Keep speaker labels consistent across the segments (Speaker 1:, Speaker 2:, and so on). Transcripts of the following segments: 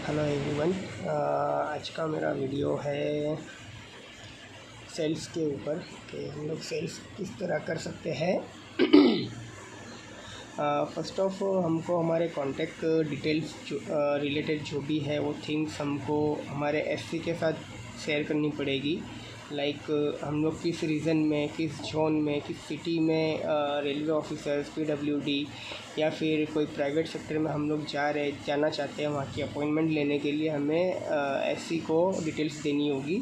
Speaker 1: Hello everyone. आज का मेरा वीडियो है सेल्स के ऊपर कि हम लोग सेल्स किस तरह कर सकते हैं। फर्स्ट ऑफ हमको हमारे कॉन्टैक्ट डिटेल्स रिलेटेड जो भी है वो थिंग्स हमको हमारे एससी के साथ शेयर करनी पड़ेगी। लाइक हम लोग किस रीजन में, किस जोन में, किस सिटी में रेलवे ऑफिसर्स, पीडब्ल्यूडी या फिर कोई प्राइवेट सेक्टर में हम लोग जाना चाहते हैं, वहाँ की अपॉइंटमेंट लेने के लिए हमें एससी को डिटेल्स देनी होगी।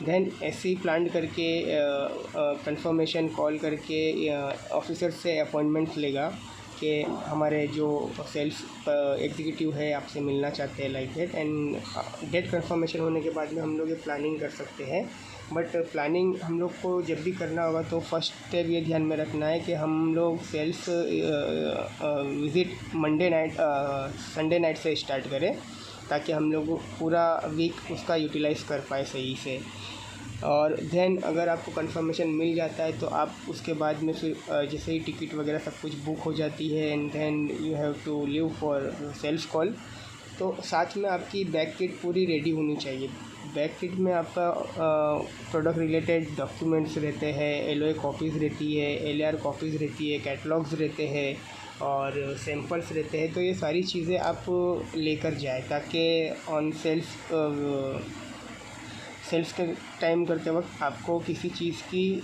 Speaker 1: देन एससी प्लान करके कंफर्मेशन कॉल करके ऑफिसर से अपॉइंटमेंट लेगा कि हमारे जो सेल्स एग्जीक्यूटिव है आपसे मिलना चाहते हैं, like date. And date confirmation होने के बाद में हम लोग ये प्लानिंग कर सकते हैं। बट प्लानिंग हम लोग को जब भी करना होगा तो फर्स्ट स्टेप ये ध्यान में रखना है कि हम लोग सेल्स विज़िट संडे नाइट से स्टार्ट करें, ताकि हम लोग पूरा वीक उसका यूटिलाइज़ कर पाए सही से। और देन अगर आपको कंफर्मेशन मिल जाता है तो आप उसके बाद में फिर जैसे ही टिकट वगैरह सब कुछ बुक हो जाती है and then you have to leave for sales call. तो साथ में आपकी बैक किट पूरी रेडी होनी चाहिए। बैक किट में आपका प्रोडक्ट रिलेटेड डॉक्यूमेंट्स रहते हैं, एलओए कॉपीज़ रहती है, एलआर कॉपीज़ रहती है, कैटलॉग्स रहते हैं और सैम्पल्स रहते हैं। तो ये सारी चीज़ें आप लेकर जाए ताकि ऑन सेल्स के टाइम करते वक्त आपको किसी चीज़ की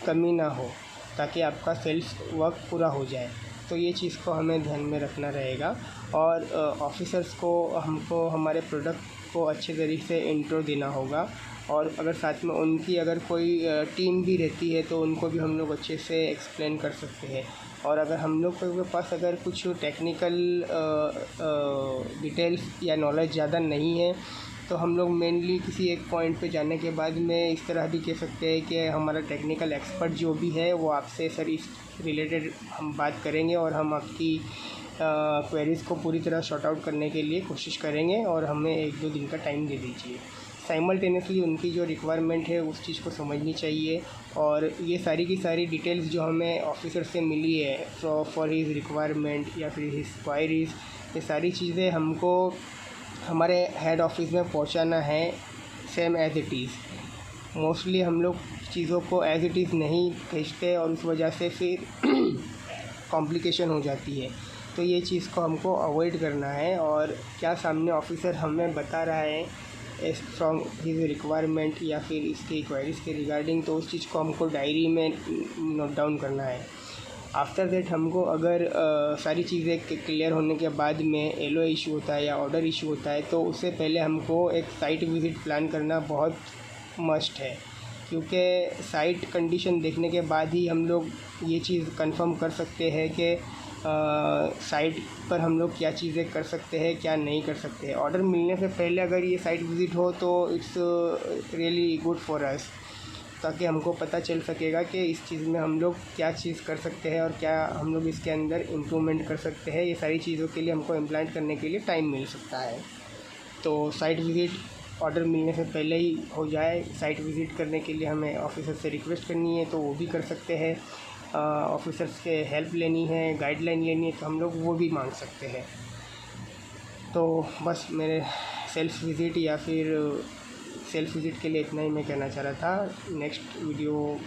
Speaker 1: कमी ना हो, ताकि आपका सेल्स वर्क पूरा हो जाए। तो ये चीज़ को हमें ध्यान में रखना रहेगा। और ऑफिसर्स को हमको हमारे प्रोडक्ट को अच्छे तरीके से इंट्रो देना होगा। और अगर साथ में उनकी अगर कोई टीम भी रहती है तो उनको भी हम लोग अच्छे से एक्सप्लेन कर सकते हैं। और अगर हम लोग के पास अगर कुछ टेक्निकल डिटेल्स या नॉलेज ज़्यादा नहीं है तो हम लोग मेनली किसी एक पॉइंट पे जाने के बाद में इस तरह भी कह सकते हैं कि हमारा टेक्निकल एक्सपर्ट जो भी है वो आपसे सर इस रिलेटेड हम बात करेंगे और हम आपकी क्वेरीज़ को पूरी तरह शॉर्ट आउट करने के लिए कोशिश करेंगे और हमें 1-2 दिन का टाइम दे दीजिए। साइमल्टेनियसली उनकी जो रिक्वायरमेंट है उस चीज़ को समझनी चाहिए। और ये सारी की सारी डिटेल्स जो हमें ऑफिसर से मिली है फॉर हिज रिक्वायरमेंट या फिर हिज क्वायरीज़, ये सारी चीज़ें हमको हमारे हेड ऑफिस में पहुंचाना है same as it is. Mostly हम लोग चीज़ों को एज़ इट इज़ नहीं भेजते और उस वजह से फिर कॉम्प्लिकेशन हो जाती है। तो ये चीज़ को हमको अवॉइड करना है। और क्या सामने ऑफिसर हमें बता रहा है फ्रॉम हिज रिक्वायरमेंट या फिर इसकी क्वेरीज़ के रिगार्डिंग, तो उस चीज़ को हमको डायरी में नोट डाउन करना है। आफ्टर दैट हमको अगर सारी चीज़ें क्लियर होने के बाद में एलओ इशू होता है या ऑर्डर इशू होता है तो उससे पहले हमको एक साइट विज़िट प्लान करना बहुत मस्ट है, क्योंकि साइट कंडीशन देखने के बाद ही हम लोग ये चीज़ कंफर्म कर सकते हैं कि साइट पर हम लोग क्या चीज़ें कर सकते हैं, क्या नहीं कर सकते हैं। ऑर्डर मिलने से पहले अगर ये साइट विज़िट हो तो it's really good for us, ताकि हमको पता चल सकेगा कि इस चीज़ में हम लोग क्या चीज़ कर सकते हैं और क्या हम लोग इसके अंदर इम्प्रूवमेंट कर सकते हैं। ये सारी चीज़ों के लिए हमको इम्प्लांट करने के लिए टाइम मिल सकता है। तो साइट विज़िट ऑर्डर मिलने से पहले ही हो जाए। साइट विज़िट करने के लिए हमें ऑफिसर से रिक्वेस्ट करनी है तो वो भी कर सकते हैं। ऑफिसर से हेल्प लेनी है, गाइडलाइन लेनी है तो हम लोग वो भी मांग सकते हैं। तो बस मेरे सेल्फ विज़िट या फिर सेल्फ विज़िट के लिए इतना ही मैं कहना चाह रहा था। नेक्स्ट वीडियो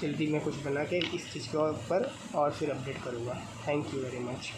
Speaker 1: जल्दी मैं कुछ बना के इस चीज़ के ऊपर और फिर अपडेट करूँगा। Thank you very much.